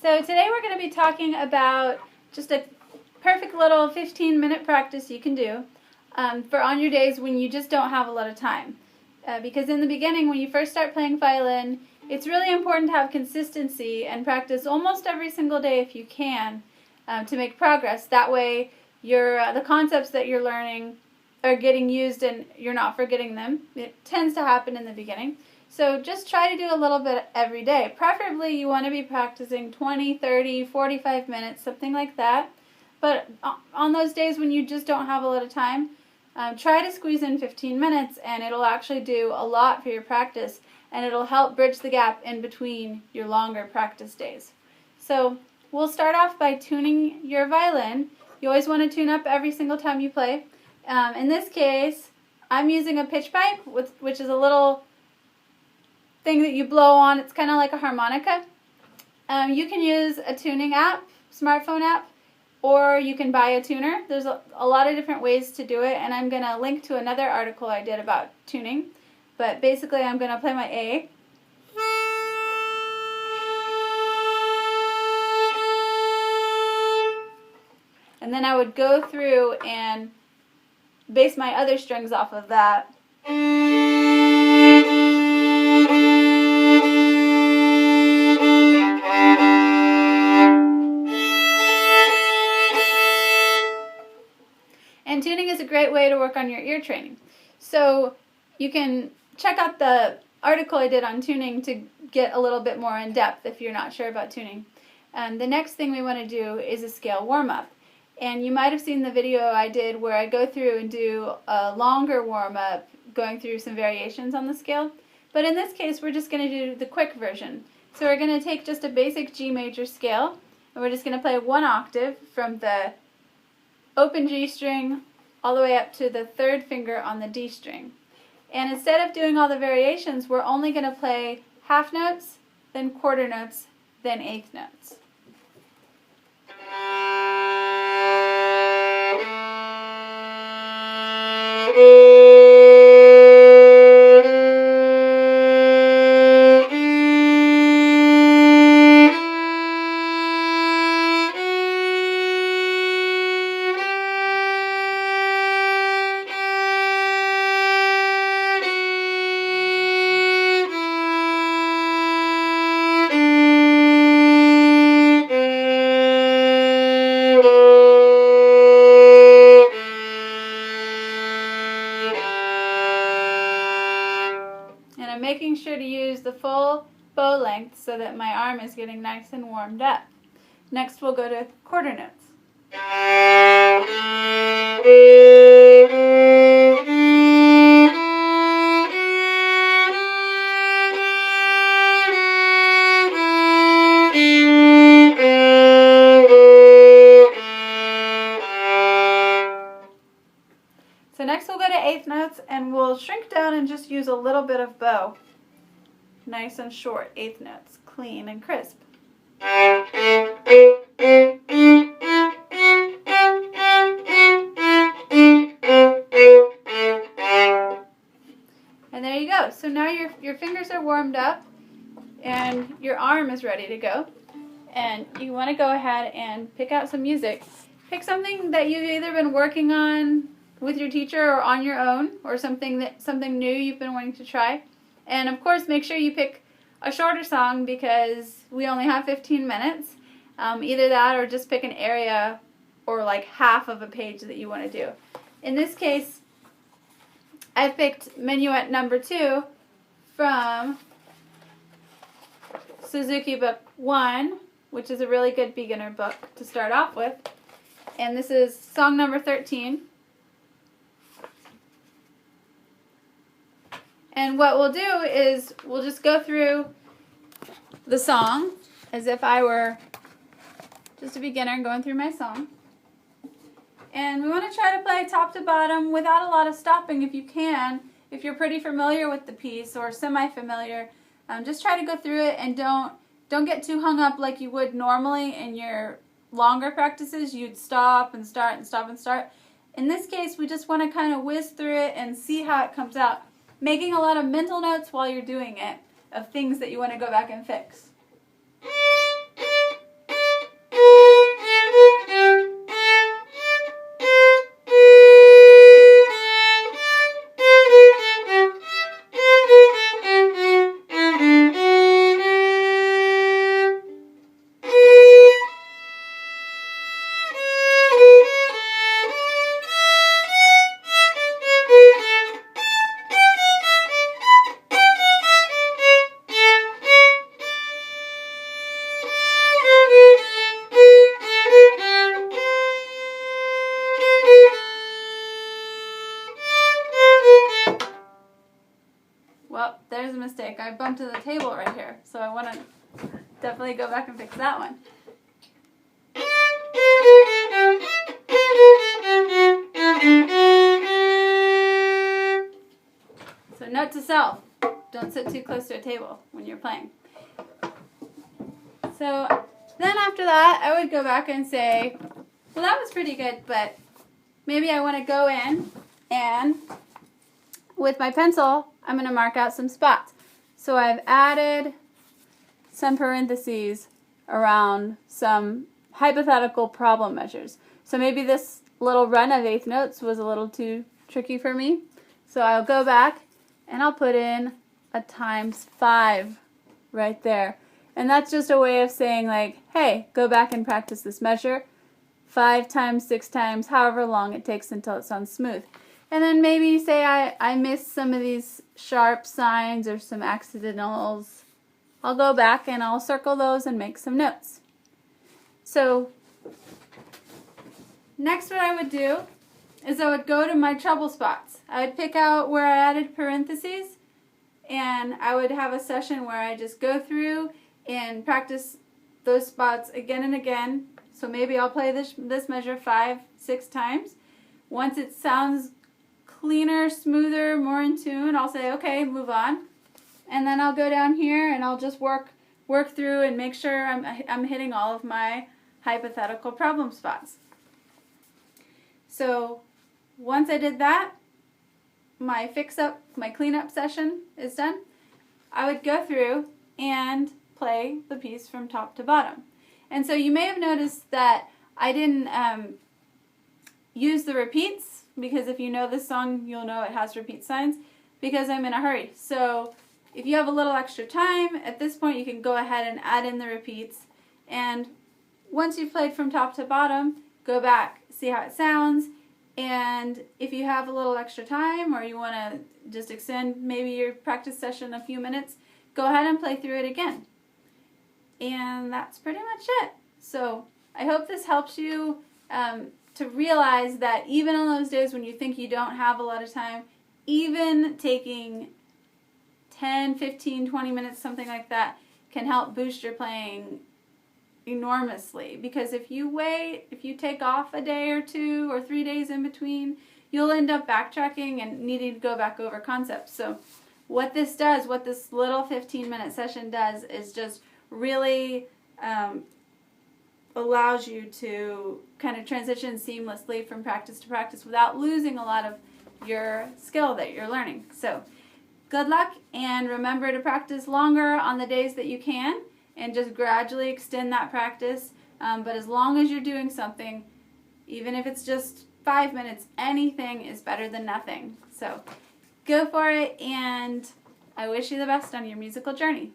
So today we're going to be talking about just a perfect little 15-minute practice you can do for on your days when you just don't have a lot of time. Because in the beginning, when you first start playing violin, it's really important to have consistency and practice almost every single day if you can to make progress. That way the concepts that you're learning are getting used and you're not forgetting them. It tends to happen in the beginning. So just try to do a little bit every day. Preferably you want to be practicing 20, 30, 45 minutes, something like that. But on those days when you just don't have a lot of time, try to squeeze in 15 minutes and it'll actually do a lot for your practice and it'll help bridge the gap in between your longer practice days. So we'll start off by tuning your violin. You always want to tune up every single time you play. In this case, I'm using a pitch pipe, which is a little thing that you blow on. It's kind of like a harmonica. You can use a tuning app, smartphone app, or you can buy a tuner. There's a lot of different ways to do it, and I'm going to link to another article I did about tuning. But basically, I'm going to play my A. And then I would go through and base my other strings off of that. And tuning is a great way to work on your ear training. So you can check out the article I did on tuning to get a little bit more in depth if you're not sure about tuning. The next thing we want to do is a scale warm-up. And you might have seen the video I did where I go through and do a longer warm-up going through some variations on the scale. But in this case, we're just going to do the quick version. So we're going to take just a basic G major scale, and we're just going to play one octave from the open G string all the way up to the third finger on the D string. And instead of doing all the variations, we're only going to play half notes, then quarter notes, then eighth notes. And I'm making sure to use the full bow length so that my arm is getting nice and warmed up. Next we'll go to quarter notes. So next we'll go to eighth notes and we'll shrink down and just use a little bit of bow. Nice and short eighth notes, clean and crisp. And there you go. So now your fingers are warmed up and your arm is ready to go. And you want to go ahead and pick out some music. Pick something that you've either been working on with your teacher or on your own, or something new you've been wanting to try. And of course, make sure you pick a shorter song because we only have 15 minutes. Either that or just pick an area or like half of a page that you want to do. In this case, I've picked Minuet number 2 from Suzuki Book 1, which is a really good beginner book to start off with. And this is song number 13. And what we'll do is we'll just go through the song as if I were just a beginner going through my song. And we want to try to play top to bottom without a lot of stopping if you can. If you're pretty familiar with the piece or semi-familiar, just try to go through it and don't get too hung up like you would normally in your longer practices. You'd stop and start and stop and start. In this case, we just want to kind of whiz through it and see how it comes out. Making a lot of mental notes while you're doing it of things that you want to go back and fix. mistake. I bumped into the table right here, so I want to definitely go back and fix that one. So note to self, don't sit too close to a table when you're playing. So then after that, I would go back and say, well, that was pretty good, but maybe I want to go in and with my pencil, I'm going to mark out some spots. So I've added some parentheses around some hypothetical problem measures. So maybe this little run of eighth notes was a little too tricky for me. So I'll go back and I'll put in a ×5 right there. And that's just a way of saying, like, hey, go back and practice this measure 5 times, 6 times, however long it takes until it sounds smooth. And then maybe say I missed some of these sharp signs or some accidentals. I'll go back and I'll circle those and make some notes. So next what I would do is I would go to my trouble spots. I would pick out where I added parentheses, and I would have a session where I just go through and practice those spots again and again. So maybe I'll play this measure 5, 6 times. Once it sounds cleaner, smoother, more in tune, I'll say, okay, move on. And then I'll go down here and I'll just work through and make sure I'm hitting all of my hypothetical problem spots. So once I did that, my cleanup session is done. I would go through and play the piece from top to bottom. And so you may have noticed that I didn't use the repeats, because if you know this song, you'll know it has repeat signs, because I'm in a hurry. So if you have a little extra time, at this point you can go ahead and add in the repeats. And once you've played from top to bottom, go back, see how it sounds. And if you have a little extra time or you want to just extend maybe your practice session a few minutes, go ahead and play through it again. And that's pretty much it. So I hope this helps you to realize that even on those days when you think you don't have a lot of time, even taking 10, 15, 20 minutes, something like that, can help boost your playing enormously. Because if you wait, if you take off a day or 2 or 3 days in between, you'll end up backtracking and needing to go back over concepts. So what this does, what this little 15-minute session does, is just really allows you to kind of transition seamlessly from practice to practice without losing a lot of your skill that you're learning. So good luck, and remember to practice longer on the days that you can, and just gradually extend that practice. But as long as you're doing something, even if it's just 5 minutes, anything is better than nothing. So go for it, and I wish you the best on your musical journey.